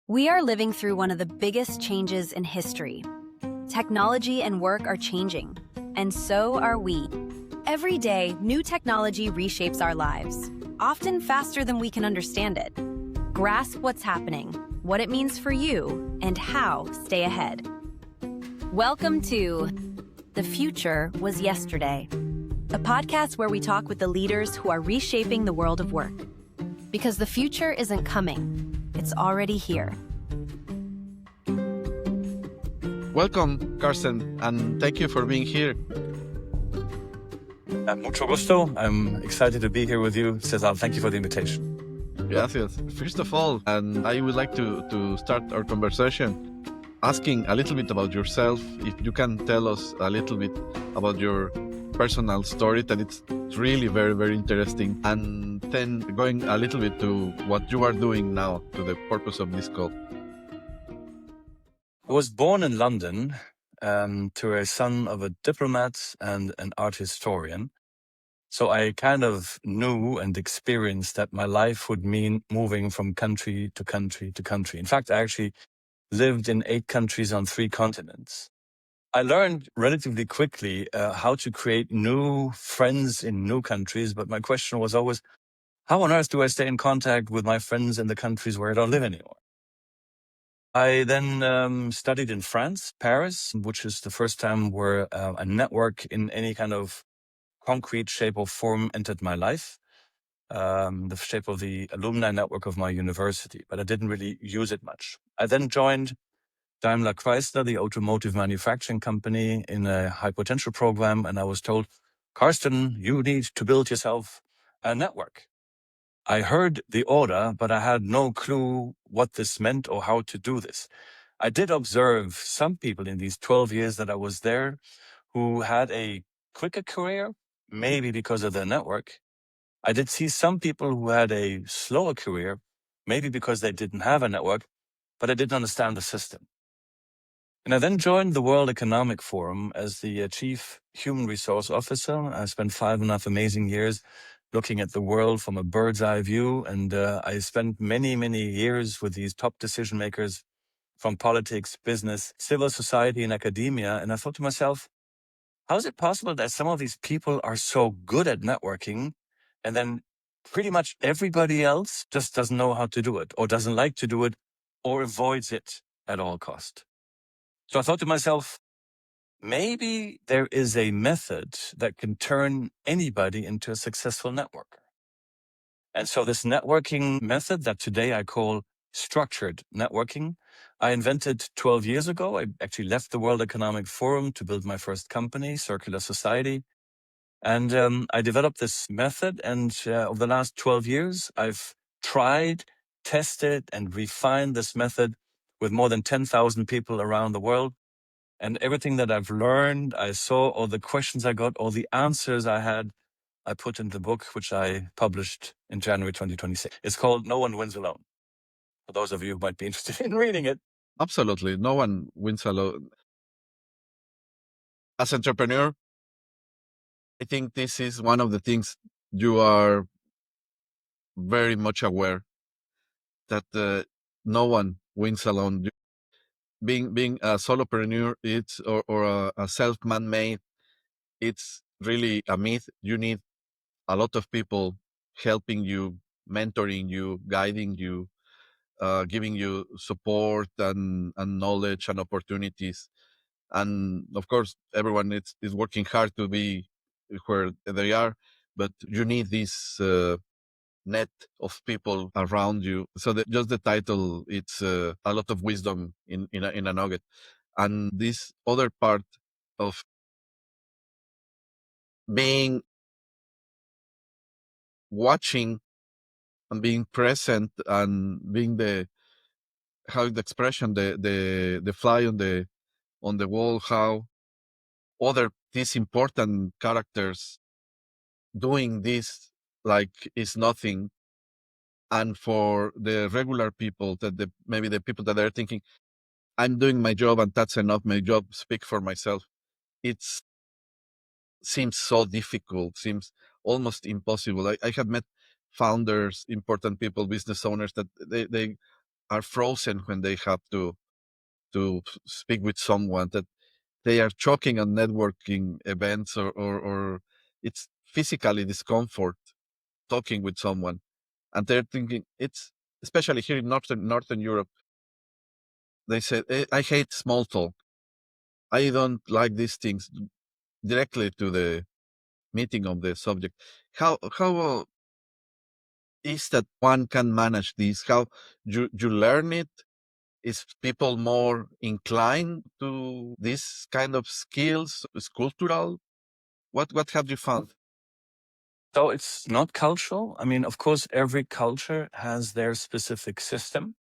We are living through one of the biggest changes in history. Technology and work are changing, and so are we. Every day, new technology reshapes our lives, often faster than we can understand it. Grasp what's happening, what it means for you, and how stay ahead. Welcome to The Future Was Yesterday, a podcast where we talk with the leaders who are reshaping the world of work. Because the future isn't coming, it's already here. Welcome, Carsten, and thank you for being here. Mucho gusto. I'm excited to be here with you, Cesar. Thank you for the invitation. Gracias. First of all, and I would like to start our conversation asking a little bit about yourself. If you can tell us a little bit about your personal story, that it's really very, very interesting. And then going a little bit to what you are doing now, to the purpose of this call. I was born in London to a son of a diplomat and an art historian. So I kind of knew and experienced that my life would mean moving from country to country to country. In fact, I actually lived in 8 countries on 3 continents. I learned relatively quickly how to create new friends in new countries, but my question was always, how on earth do I stay in contact with my friends in the countries where I don't live anymore? I then studied in France, Paris, which is the first time where a network in any kind of concrete shape or form entered my life, the shape of the alumni network of my university, but I didn't really use it much. I then joined Daimler Chrysler, the automotive manufacturing company, in a high potential program, and I was told, Carsten, you need to build yourself a network. I heard the order, but I had no clue what this meant or how to do this. I did observe some people in these 12 years that I was there who had a quicker career, maybe because of their network. I did see some people who had a slower career, maybe because they didn't have a network, but I didn't understand the system. And I then joined the World Economic Forum as the Chief Human Resource Officer. I spent 5.5 amazing years looking at the world from a bird's eye view. And I spent many, many years with these top decision makers from politics, business, civil society, and academia. And I thought to myself, how is it possible that some of these people are so good at networking and then pretty much everybody else just doesn't know how to do it or doesn't like to do it or avoids it at all cost? So I thought to myself, maybe there is a method that can turn anybody into a successful networker. And so this networking method that today I call structured networking, I invented 12 years ago. I actually left the World Economic Forum to build my first company, Circular Society. And I developed this method. And over the last 12 years, I've tried, tested, and refined this method with more than 10,000 people around the world. And everything that I've learned, I saw, all the questions I got, all the answers I had, I put in the book, which I published in January 2026. It's called No One Wins Alone, for those of you who might be interested in reading it. Absolutely. No one wins alone. As an entrepreneur, I think this is one of the things you are very much aware that no one wins alone. Being a solopreneur, it's or a self-man made, it's really a myth. You need a lot of people helping you, mentoring you, guiding you, giving you support and knowledge and opportunities. And of course, everyone is working hard to be where they are, but you need this net of people around you. So that just the title, it's a lot of wisdom in a nugget. And this other part of being watching and being present and being how the expression, the fly on the wall, how other these important characters doing this like is nothing. And for the regular people, maybe the people that are thinking, I'm doing my job and that's enough, my job speak for myself, it seems so difficult, seems almost impossible. I have met founders, important people, business owners that they are frozen when they have to speak with someone, that they are choking on networking events, or it's physically discomfort talking with someone, and they're thinking, it's especially here in northern Europe, they said, I hate small talk, I don't like these things, directly to the meeting of the subject. How is that one can manage this? How you learn it? Is people more inclined to this kind of skills? Is cultural? What have you found? So it's not cultural. I mean, of course, every culture has their specific system.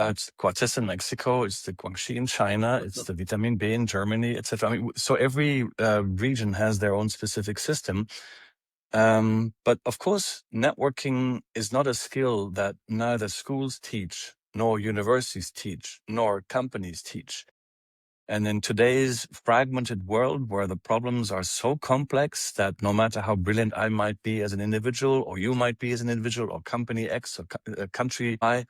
It's the Quartes in Mexico, it's the Guangxi in China, it's the Vitamin B in Germany, etc. I mean, so every region has their own specific system. But of course, networking is not a skill that neither schools teach, nor universities teach, nor companies teach. And in today's fragmented world where the problems are so complex that no matter how brilliant I might be as an individual, or you might be as an individual, or company X or country Y,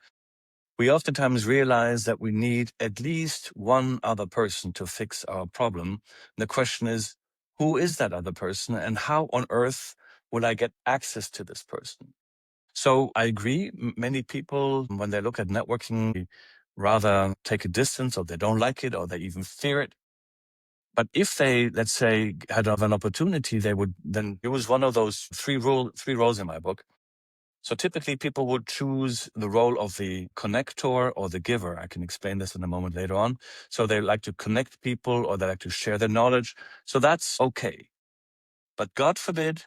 we oftentimes realize that we need at least one other person to fix our problem. The question is, who is that other person, and how on earth will I get access to this person? So I agree, many people, when they look at networking, they rather take a distance, or they don't like it, or they even fear it. But if they, let's say, had an opportunity, they would then use one of those three roles in my book. So typically people would choose the role of the connector or the giver. I can explain this in a moment later on. So they like to connect people, or they like to share their knowledge. So that's okay. But God forbid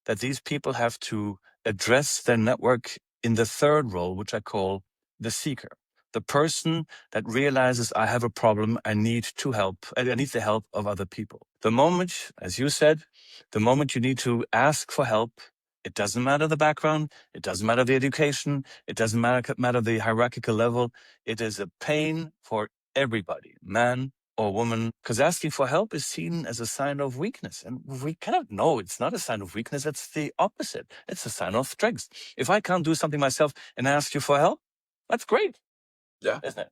that these people have to address their network in the third role, which I call the seeker. The person that realizes, I have a problem, I need to help, I need the help of other people. The moment, as you said, the moment you need to ask for help, it doesn't matter the background, it doesn't matter the education, it doesn't matter the hierarchical level. It is a pain for everybody, man or woman, because asking for help is seen as a sign of weakness. And we kind of know it's not a sign of weakness, it's the opposite. It's a sign of strength. If I can't do something myself and ask you for help, that's great, Yeah, isn't it?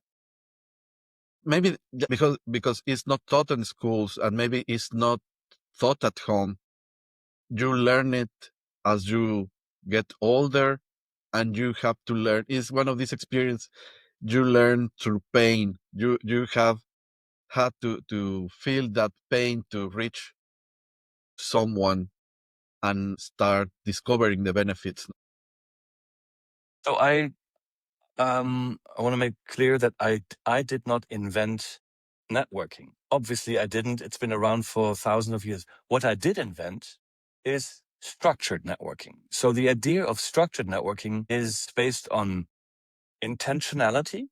maybe because it's not taught in schools, and maybe it's not taught at home. You learn it as you get older, and you have to learn. It's one of these experiences you learn through pain. You have had to feel that pain to reach someone and start discovering the benefits. So I want to make clear that I did not invent networking. Obviously, I didn't. It's been around for thousands of years. What I did invent is structured networking. So the idea of structured networking is based on intentionality,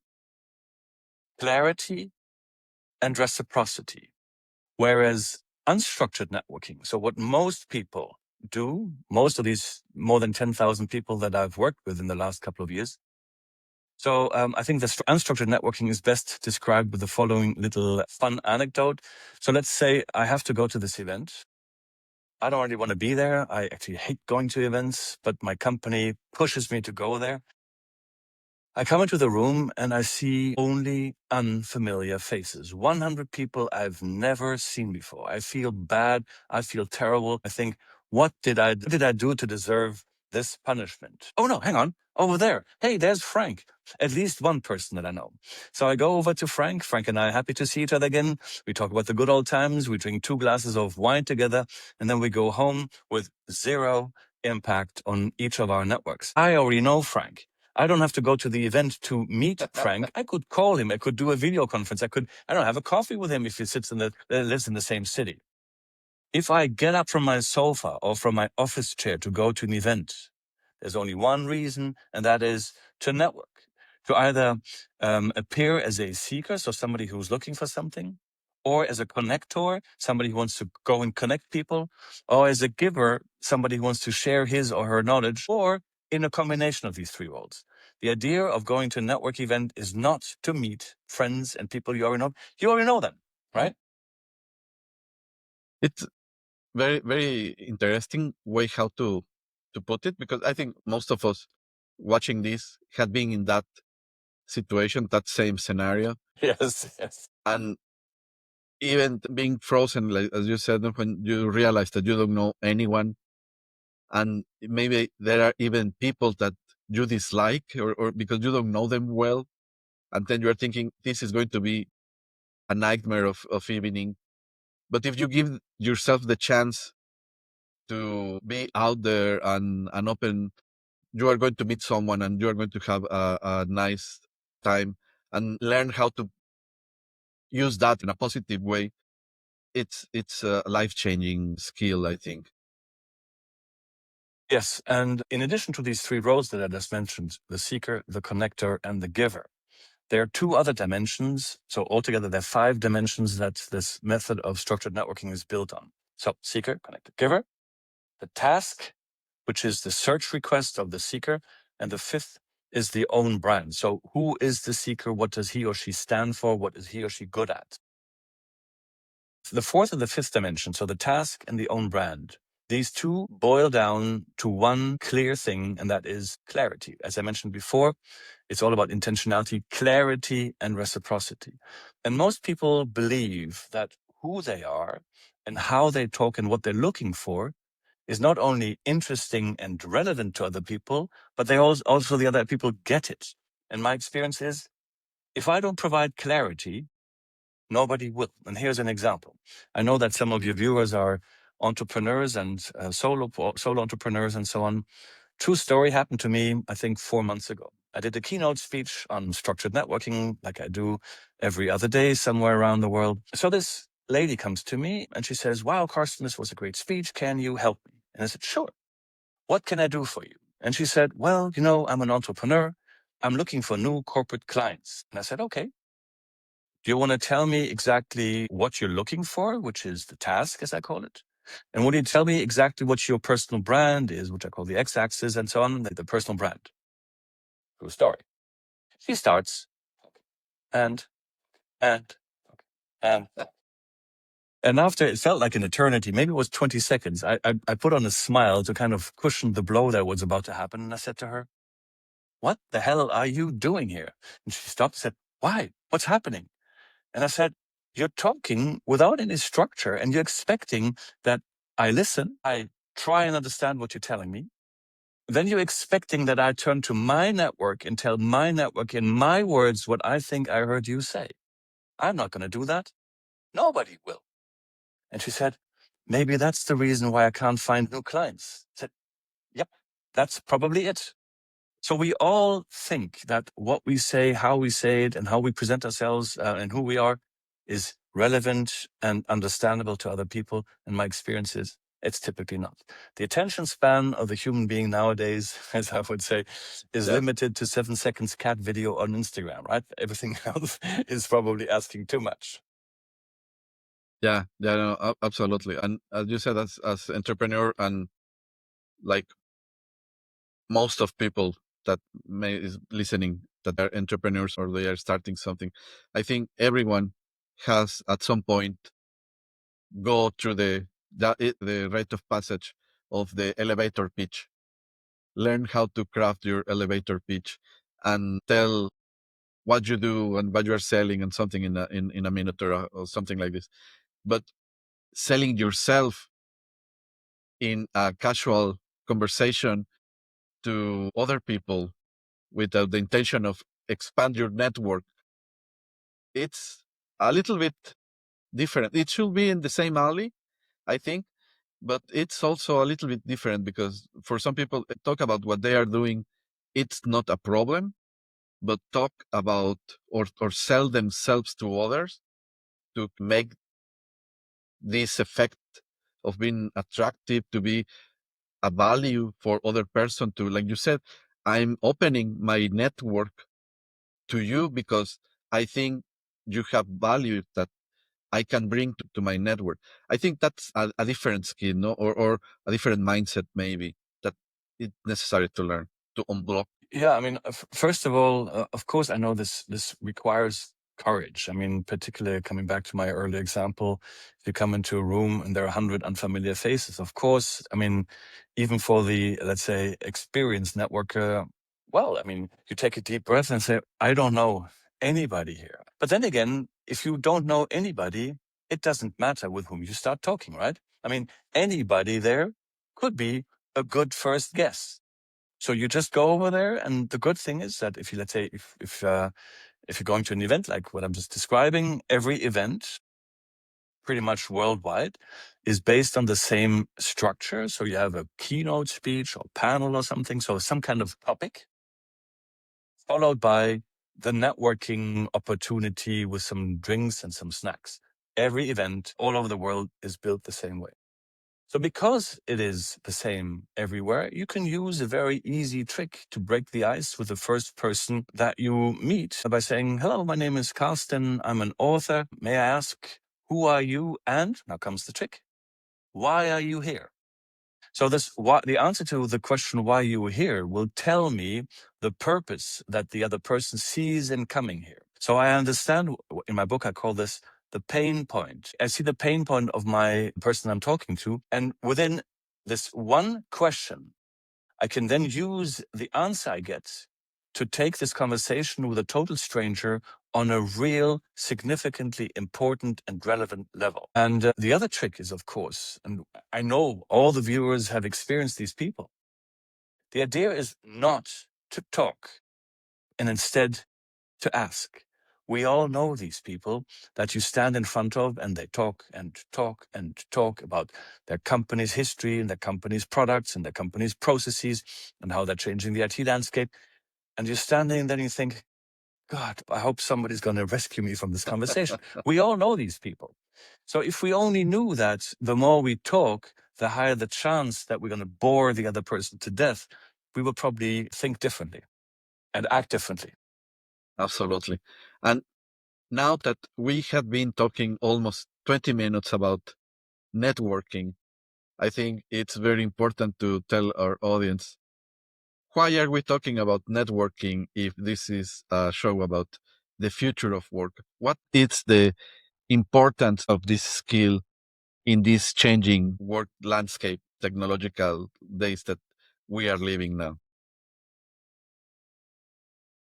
clarity, and reciprocity. Whereas unstructured networking, so what most people do, most of these more than 10,000 people that I've worked with in the last couple of years. So I think the unstructured networking is best described with the following little fun anecdote. So let's say I have to go to this event. I don't really want to be there. I actually hate going to events, but my company pushes me to go there. I come into the room and I see only unfamiliar faces. 100 people I've never seen before. I feel bad. I feel terrible. I think, what did I do to deserve this punishment? Oh no, hang on. Over there. Hey, there's Frank. At least one person that I know. So I go over to Frank. Frank and I are happy to see each other again. We talk about the good old times. We drink 2 glasses of wine together, and then we go home with zero impact on each of our networks. I already know Frank. I don't have to go to the event to meet Frank. I could call him. I could do a video conference. I don't have a coffee with him if he lives in the same city. If I get up from my sofa or from my office chair to go to an event, there's only one reason, and that is to network, to either appear as a seeker, so somebody who's looking for something, or as a connector, somebody who wants to go and connect people, or as a giver, somebody who wants to share his or her knowledge, or in a combination of these 3 roles. The idea of going to a network event is not to meet friends and people you already know. You already know them, right? It's very, very interesting way how to put it, because I think most of us watching this had been in that situation, that same scenario. Yes, yes. And even being frozen, like as you said, when you realize that you don't know anyone, and maybe there are even people that you dislike, or because you don't know them well, and then you're thinking this is going to be a nightmare of evening. But if you give yourself the chance to be out there and open, you are going to meet someone and you are going to have a nice time and learn how to use that in a positive way. It's a life-changing skill, I think. Yes. And in addition to these three roles that I just mentioned, the seeker, the connector, and the giver, there are two other dimensions. So altogether, there are 5 dimensions that this method of structured networking is built on. So seeker, connector, giver, the task, which is the search request of the seeker, and the 5th is the own brand. So who is the seeker? What does he or she stand for? What is he or she good at? The 4th and the 5th dimension, so the task and the own brand, these two boil down to one clear thing, and that is clarity. As I mentioned before, it's all about intentionality, clarity, and reciprocity. And most people believe that who they are and how they talk and what they're looking for is not only interesting and relevant to other people, but they also the other people get it. And my experience is, if I don't provide clarity, nobody will. And here's an example. I know that some of your viewers are entrepreneurs and solo entrepreneurs and so on. True story happened to me, I think 4 months ago. I did a keynote speech on structured networking like I do every other day somewhere around the world. So this lady comes to me and she says, "Wow, Carsten, this was a great speech. Can you help me?" And I said, "Sure. What can I do for you?" And she said, "Well, I'm an entrepreneur. I'm looking for new corporate clients." And I said, "Okay. Do you want to tell me exactly what you're looking for, which is the task, as I call it? And will you tell me exactly what your personal brand is, which I call the x-axis and so on, the personal brand?" True story. She starts and, and, and. And after it felt like an eternity, maybe it was 20 seconds, I put on a smile to kind of cushion the blow that was about to happen. And I said to her, "What the hell are you doing here?" And she stopped and said, "Why? What's happening?" And I said, "You're talking without any structure and you're expecting that I listen, I try and understand what you're telling me. Then you're expecting that I turn to my network and tell my network in my words what I think I heard you say. I'm not going to do that. Nobody will." And she said, "Maybe that's the reason why I can't find new clients." I said, "Yep, that's probably it." So we all think that what we say, how we say it, and how we present ourselves and who we are is relevant and understandable to other people. And my experience is it's typically not. The attention span of the human being nowadays, as I would say, is limited to 7 seconds cat video on Instagram, right? Everything else is probably asking too much. Yeah, no, absolutely. And as you said, as entrepreneur, and like most of people that is listening, that are entrepreneurs or they are starting something, I think everyone has at some point go through the rite of passage of the elevator pitch. Learn how to craft your elevator pitch and tell what you do and what you are selling and something in a minute or something like this. But selling yourself in a casual conversation to other people without the intention of expand your network, it's a little bit different. It should be in the same alley, I think, but it's also a little bit different because for some people, talk about what they are doing, it's not a problem, but talk about or sell themselves to others to make this effect of being attractive, to be a value for other person, to, like you said, I'm opening my network to you because I think you have value that I can bring to my network. I think that's a different skill, no, or a different mindset maybe that it's necessary to learn to unblock. Yeah, I mean, first of all, of course, I know this requires courage. I mean, particularly coming back to my earlier example, if you come into a room and there are 100 unfamiliar faces, of course, I mean, even for the, let's say, experienced networker, well, I mean, you take a deep breath and say, I don't know anybody here. But then again, if you don't know anybody, it doesn't matter with whom you start talking, right? I mean, anybody there could be a good first guess. So you just go over there, and the good thing is that if you, let's say, if you're going to an event like what I'm just describing, every event pretty much worldwide is based on the same structure. So you have a keynote speech or panel or something, so some kind of topic, followed by the networking opportunity with some drinks and some snacks. Every event all over the world is built the same way. So because it is the same everywhere, you can use a very easy trick to break the ice with the first person that you meet by saying, hello, my name is Carsten. I'm an author. May I ask, who are you? And now comes the trick. Why are you here? So the answer to the question, why you are here, will tell me the purpose that the other person sees in coming here. So I understand, in my book, I call this the pain point. I see the pain point of my person I'm talking to. And within this one question, I can then use the answer I get to take this conversation with a total stranger on a real, significantly important and relevant level. And the other trick is, of course, and I know all the viewers have experienced these people. The idea is not to talk and instead to ask. We all know these people that you stand in front of and they talk and talk and talk about their company's history and their company's products and their company's processes and how they're changing the IT landscape. And you're standing and then you think, God, I hope somebody's going to rescue me from this conversation. We all know these people. So if we only knew that the more we talk, the higher the chance that we're going to bore the other person to death, we will probably think differently and act differently. Absolutely. And now that we have been talking almost 20 minutes about networking, I think it's very important to tell our audience, why are we talking about networking if this is a show about the future of work? What is the importance of this skill in this changing work landscape, technological days that we are living now?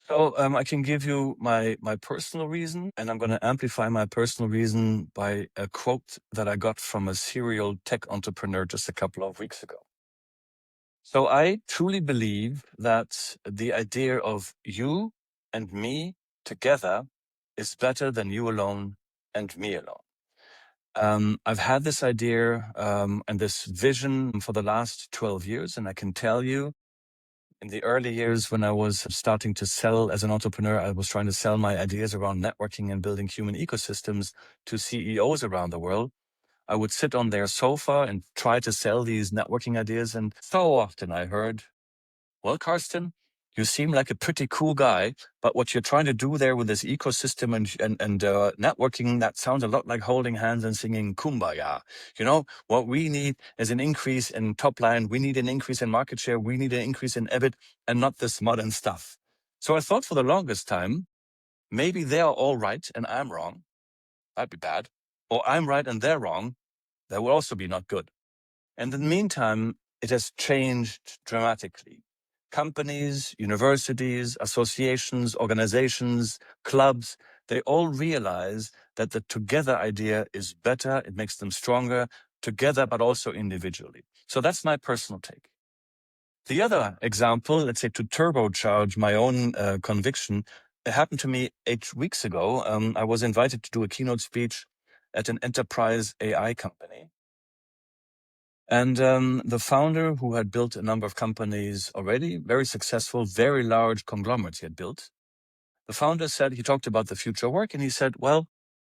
So I can give you my personal reason, and I'm going to amplify my personal reason by a quote that I got from a serial tech entrepreneur just a couple of weeks ago. So I truly believe that the idea of you and me together is better than you alone and me alone. I've had this idea and this vision for the last 12 years, and I can tell you, in the early years when I was starting to sell as an entrepreneur, I was trying to sell my ideas around networking and building human ecosystems to CEOs around the world. I would sit on their sofa and try to sell these networking ideas. And so often I heard, well, Carsten, you seem like a pretty cool guy, but what you're trying to do there with this ecosystem and networking, that sounds a lot like holding hands and singing Kumbaya. You know, what we need is an increase in top line. We need an increase in market share. We need an increase in EBIT and not this modern stuff. So I thought for the longest time, maybe they are all right and I'm wrong. That'd be bad. Or I'm right and they're wrong. That would also be not good. And in the meantime, it has changed dramatically. Companies, universities, associations, organizations, clubs, they all realize that the together idea is better. It makes them stronger together, but also individually. So that's my personal take. The other example, let's say to turbocharge my own conviction, it happened to me 8 weeks ago. I was invited to do a keynote speech at an enterprise AI company. And the founder, who had built a number of companies already, very successful, very large conglomerates he had built, the founder said, he talked about the future work, and he said, well,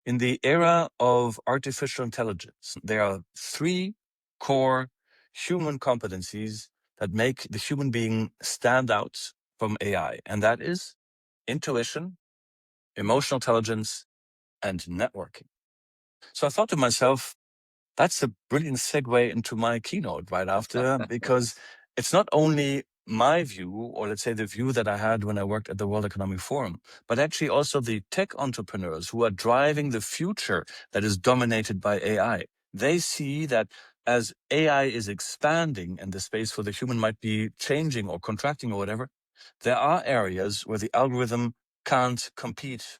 in the era of artificial intelligence, there are 3 core human competencies that make the human being stand out from AI. And that is intuition, emotional intelligence, and networking. So I thought to myself, that's a brilliant segue into my keynote right after, because it's not only my view, or let's say the view that I had when I worked at the World Economic Forum, but actually also the tech entrepreneurs who are driving the future that is dominated by AI. They see that as AI is expanding and the space for the human might be changing or contracting or whatever, There are areas where the algorithm can't compete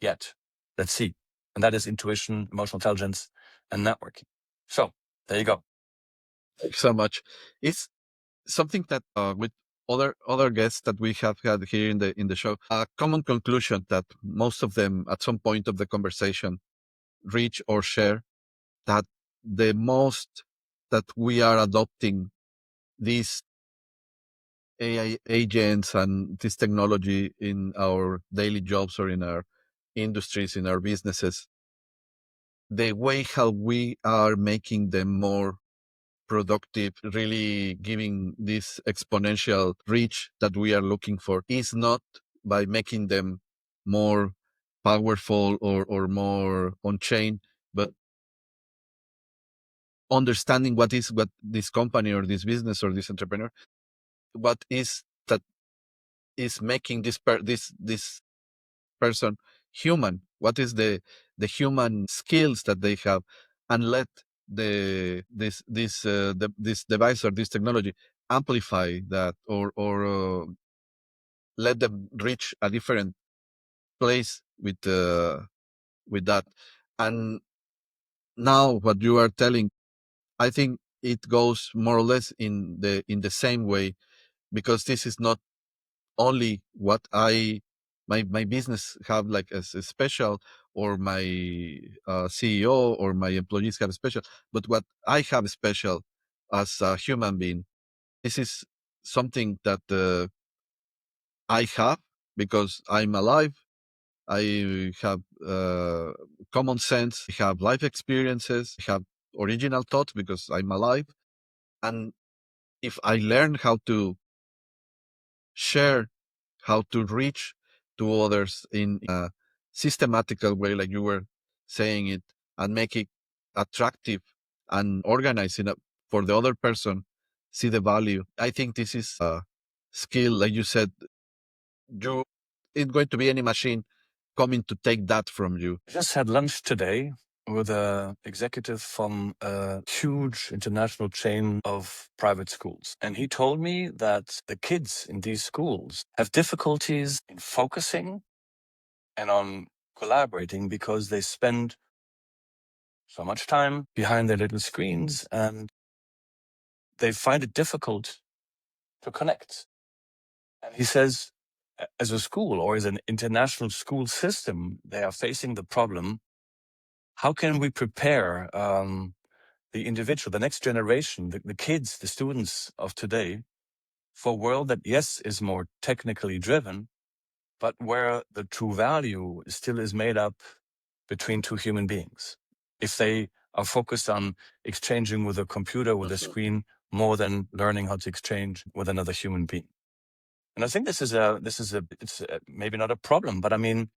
yet. Let's see. And that is intuition, emotional intelligence, and networking. So there you go. Thanks so much. It's something that with other guests that we have had here in the show, a common conclusion that most of them at some point of the conversation reach or share, that the most that we are adopting these AI agents and this technology in our daily jobs or in our industries, in our businesses, the way how we are making them more productive, really giving this exponential reach that we are looking for, is not by making them more powerful or more on chain, but understanding what this company or this business or this entrepreneur, what is that is making this person human, what is the human skills that they have, and let this device or this technology amplify that, or let them reach a different place with that. And now what you are telling, I think it goes more or less in the same way, because this is not only what my business have like as a special, or my CEO or my employees have special, but what I have special as a human being. This is something that I have because I'm alive. I have common sense. I have life experiences. I have original thoughts because I'm alive. And if I learn how to share, how to reach to others in a systematical way, like you were saying it, and make it attractive and organize it for the other person, see the value. I think this is a skill, like you said, you it's going to be any machine coming to take that from you. I just had lunch today with an executive from a huge international chain of private schools. And he told me that the kids in these schools have difficulties in focusing and on collaborating because they spend so much time behind their little screens and they find it difficult to connect. And he says, as a school or as an international school system, they are facing the problem: how can we prepare the individual, the next generation, the kids, the students of today, for a world that, yes, is more technically driven, but where the true value still is made up between two human beings? If they are focused on exchanging with a computer, with a screen, more than learning how to exchange with another human being. And I think it's maybe not a problem, but I mean,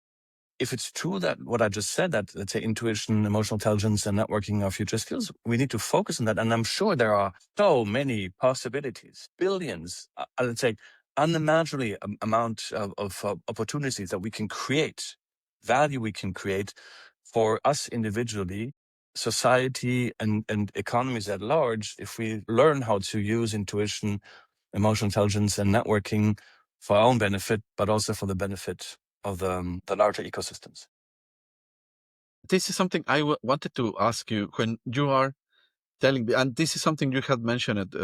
if it's true that what I just said, that let's say intuition, emotional intelligence, and networking are future skills, we need to focus on that. And I'm sure there are so many possibilities, billions, let's say unimaginably amount of opportunities that we can create, value we can create for us individually, society, and economies at large, if we learn how to use intuition, emotional intelligence, and networking for our own benefit, but also for the benefit of the larger ecosystems. This is something I wanted to ask you when you are telling me, and this is something you had mentioned it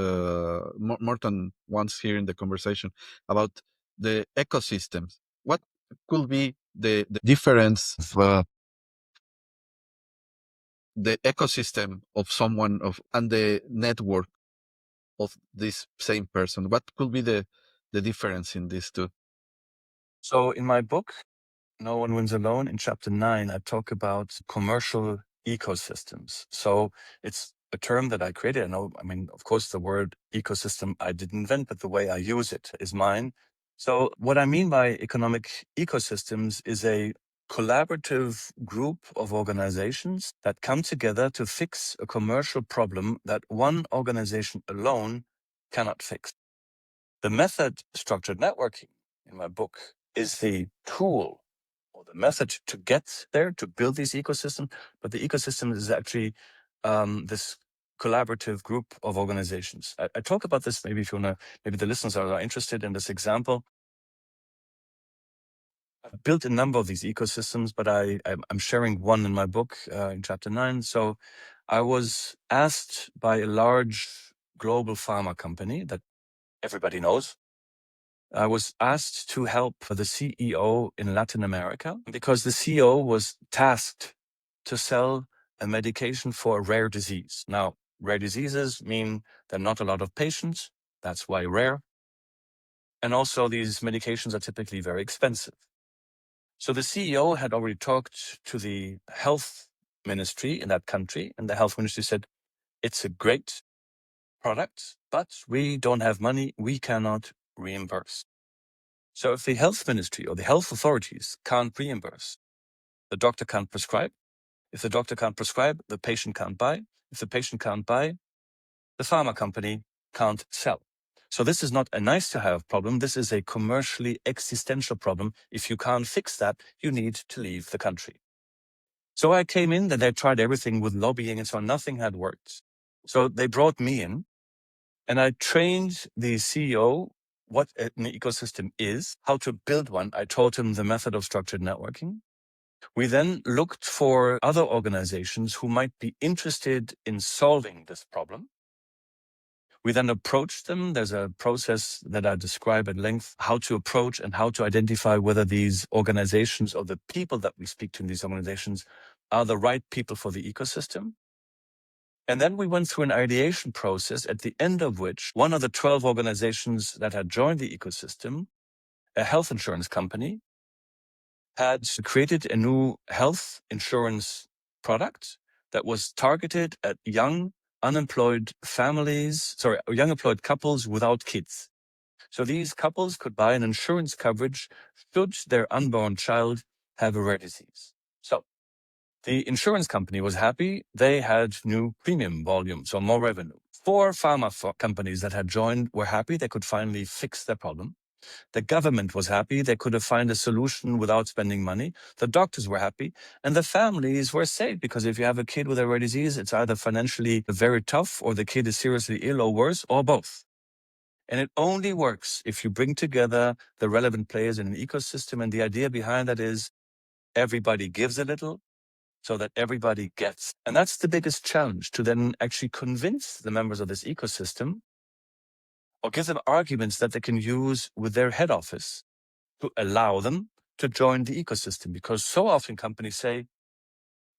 more than once here in the conversation about the ecosystems. What could be the difference of the ecosystem of someone and the network of this same person? What could be the difference in these two? So in my book, No One Wins Alone, in chapter 9, I talk about commercial ecosystems. So it's a term that I created. I mean, of course, the word ecosystem I didn't invent, but the way I use it is mine. So what I mean by economic ecosystems is a collaborative group of organizations that come together to fix a commercial problem that one organization alone cannot fix. The method structured networking in my book is the tool or the method to get there, to build these ecosystems. But the ecosystem is actually this collaborative group of organizations. I talk about this maybe if you want to, maybe the listeners are interested in this example. I've built a number of these ecosystems, but I'm sharing one in my book in chapter 9. So I was asked by a large global pharma company that everybody knows. I was asked to help the CEO in Latin America because the CEO was tasked to sell a medication for a rare disease. Now, rare diseases mean there are not a lot of patients. That's why rare. And also these medications are typically very expensive. So the CEO had already talked to the health ministry in that country, and the health ministry said, it's a great product, but we don't have money. We cannot reimburse. So if the health ministry or the health authorities can't reimburse, the doctor can't prescribe. If the doctor can't prescribe, the patient can't buy. If the patient can't buy, the pharma company can't sell. So this is not a nice to have problem. This is a commercially existential problem. If you can't fix that, you need to leave the country. So I came in and they tried everything with lobbying and so on. Nothing had worked. So they brought me in and I trained the CEO what an ecosystem is, how to build one. I taught him the method of structured networking. We then looked for other organizations who might be interested in solving this problem. We then approached them. There's a process that I describe at length, how to approach and how to identify whether these organizations or the people that we speak to in these organizations are the right people for the ecosystem. And then we went through an ideation process, at the end of which one of the 12 organizations that had joined the ecosystem, a health insurance company, had created a new health insurance product that was targeted at young unemployed couples without kids. So these couples could buy an insurance coverage should their unborn child have a rare disease. So the insurance company was happy. They had new premium volume, so more revenue. 4 pharma companies that had joined were happy. They could finally fix their problem. The government was happy. They could have found a solution without spending money. The doctors were happy. And the families were safe because if you have a kid with a rare disease, it's either financially very tough or the kid is seriously ill or worse or both. And it only works if you bring together the relevant players in an ecosystem. And the idea behind that is everybody gives a little so that everybody gets. And that's the biggest challenge, to then actually convince the members of this ecosystem or give them arguments that they can use with their head office to allow them to join the ecosystem. Because so often companies say,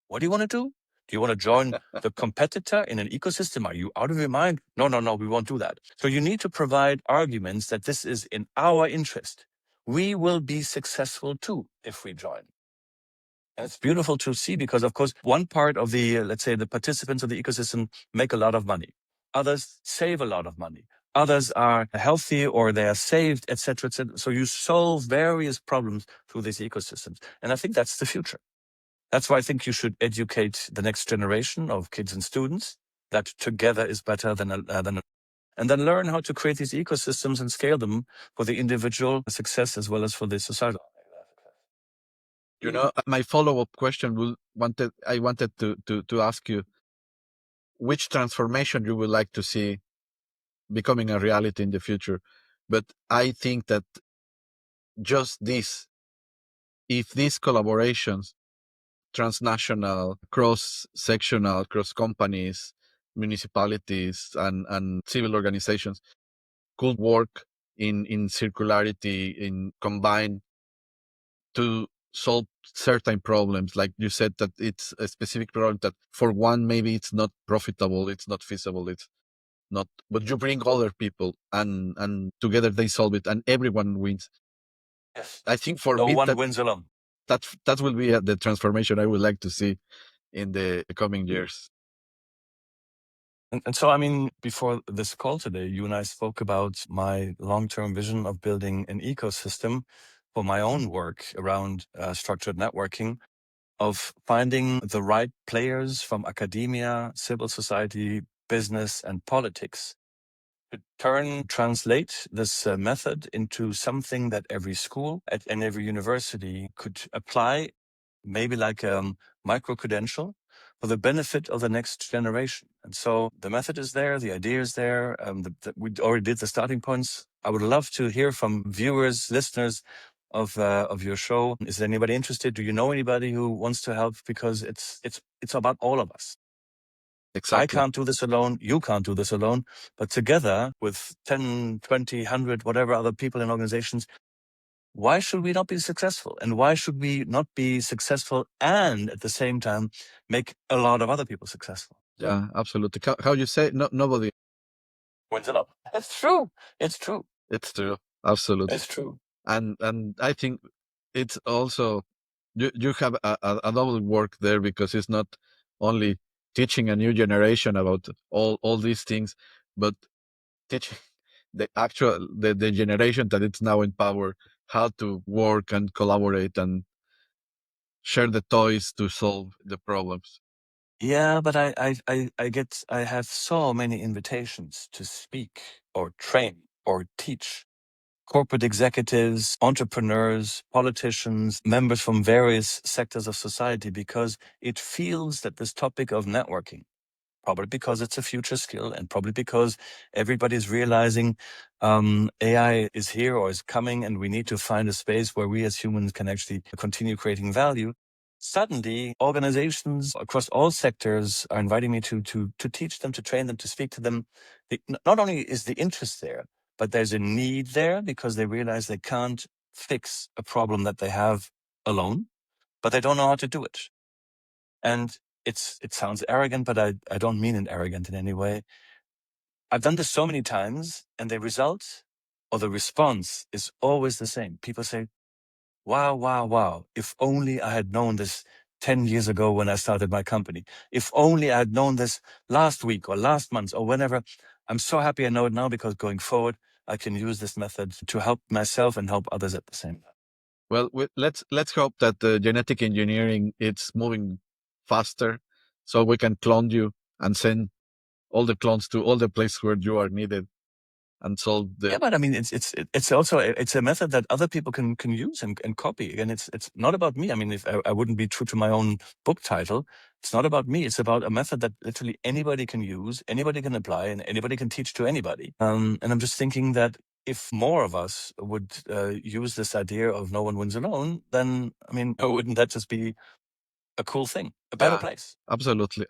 what do you want to do? Do you want to join the competitor in an ecosystem? Are you out of your mind? No, we won't do that. So you need to provide arguments that this is in our interest. We will be successful too if we join. And it's beautiful to see because, of course, one part of the, let's say, the participants of the ecosystem make a lot of money. Others save a lot of money. Others are healthy or they are saved, etc., etc. So you solve various problems through these ecosystems. And I think that's the future. That's why I think you should educate the next generation of kids and students that together is better than and then learn how to create these ecosystems and scale them for the individual success as well as for the societal. You know, my follow-up question I wanted to ask you which transformation you would like to see becoming a reality in the future. But I think that just this, if these collaborations, transnational, cross-sectional, cross companies, municipalities, and civil organizations could work in circularity, in combine to solve certain problems. Like you said, that it's a specific problem that for one, maybe it's not profitable, it's not feasible, it's not, but you bring other people and together they solve it and everyone wins. Yes. I think for no me, one wins alone. That will be the transformation I would like to see in the coming years. And so, I mean, before this call today, you and I spoke about my long-term vision of building an ecosystem for my own work around structured networking, of finding the right players from academia, civil society, business, and politics to translate this method into something that every school and every university could apply, maybe like a micro-credential, for the benefit of the next generation. And so the method is there, the idea is there. We already did the starting points. I would love to hear from viewers, listeners of your show. Is there anybody interested? Do you know anybody who wants to help? Because it's about all of us. Exactly. I can't do this alone. You can't do this alone. But together with 10, 20, 100, whatever other people and organizations, why should we not be successful? And why should we not be successful and at the same time make a lot of other people successful? Yeah, absolutely. How you say, nobody wins it up. It's true. It's true. It's true. Absolutely. It's true. And I think it's also, you have a double work there, because it's not only teaching a new generation about all these things, but teaching the generation that it's now in power how to work and collaborate and share the toys to solve the problems. Yeah, but I have so many invitations to speak or train or teach corporate executives, entrepreneurs, politicians, members from various sectors of society, because it feels that this topic of networking, probably because it's a future skill and probably because everybody's realizing AI is here or is coming, and we need to find a space where we as humans can actually continue creating value. Suddenly, organizations across all sectors are inviting me to teach them, to train them, to speak to them. Not only is the interest there, but there's a need there, because they realize they can't fix a problem that they have alone, but they don't know how to do it. And it sounds arrogant, but I don't mean it arrogant in any way. I've done this so many times, and the result or the response is always the same. People say, wow, wow, wow. If only I had known this 10 years ago when I started my company. If only I had known this last week or last month or whenever. I'm so happy I know it now, because going forward, I can use this method to help myself and help others at the same time. Well, let's hope that the genetic engineering it's moving faster, so we can clone you and send all the clones to all the places where you are needed and solve the. Yeah, but I mean, it's also it's a method that other people can use and copy. Again, it's not about me. I mean, if I wouldn't be true to my own book title, it's not about me. It's about a method that literally anybody can use, anybody can apply, and anybody can teach to anybody. And I'm just thinking that if more of us would use this idea of no one wins alone, then I mean, wouldn't that just be a cool thing, a better place? Absolutely.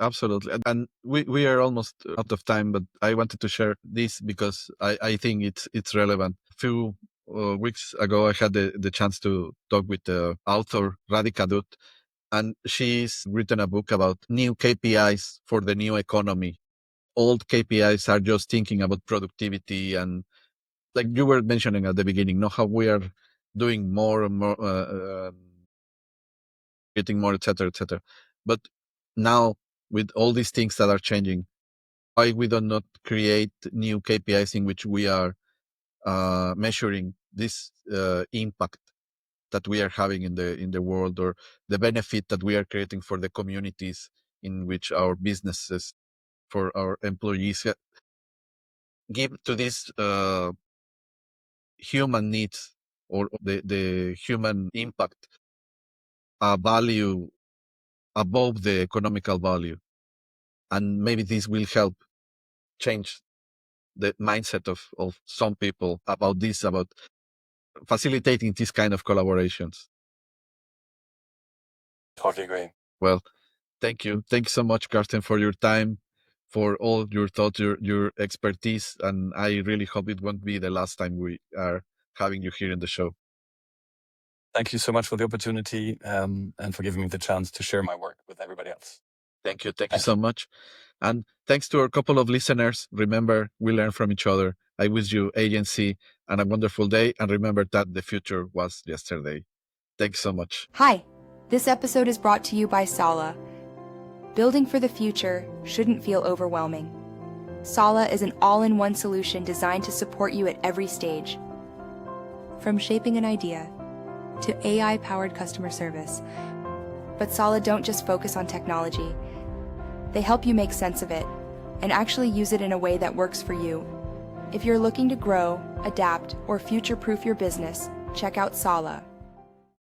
And we are almost out of time, but I wanted to share this because I think it's relevant. A few weeks ago, I had the chance to talk with the author Radhika Dutt, and she's written a book about new KPIs for the new economy. Old KPIs are just thinking about productivity, and like you were mentioning at the beginning, how we are doing more and more, getting more, etc. But now, with all these things that are changing, why we do not create new KPIs in which we are measuring this impact that we are having in the world, or the benefit that we are creating for the communities in which our businesses, for our employees, give to these human needs, or the human impact, a value above the economical value. And maybe this will help change the mindset of some people about facilitating this kind of collaborations. Totally agree. Well, thank you so much, Carsten, for your time, for all your thoughts, your expertise, and I really hope it won't be the last time we are having you here in the show. Thank you so much for the opportunity, and for giving me the chance to share my work with everybody else. Thank you so much. And thanks to our couple of listeners. Remember, we learn from each other. I wish you agency and a wonderful day. And remember that the future was yesterday. Thanks so much. Hi, this episode is brought to you by Sala. Building for the future shouldn't feel overwhelming. Sala is an all-in-one solution designed to support you at every stage. From shaping an idea to AI-powered customer service. But Sala don't just focus on technology. They help you make sense of it and actually use it in a way that works for you. If you're looking to grow, adapt, or future-proof your business, check out Sala.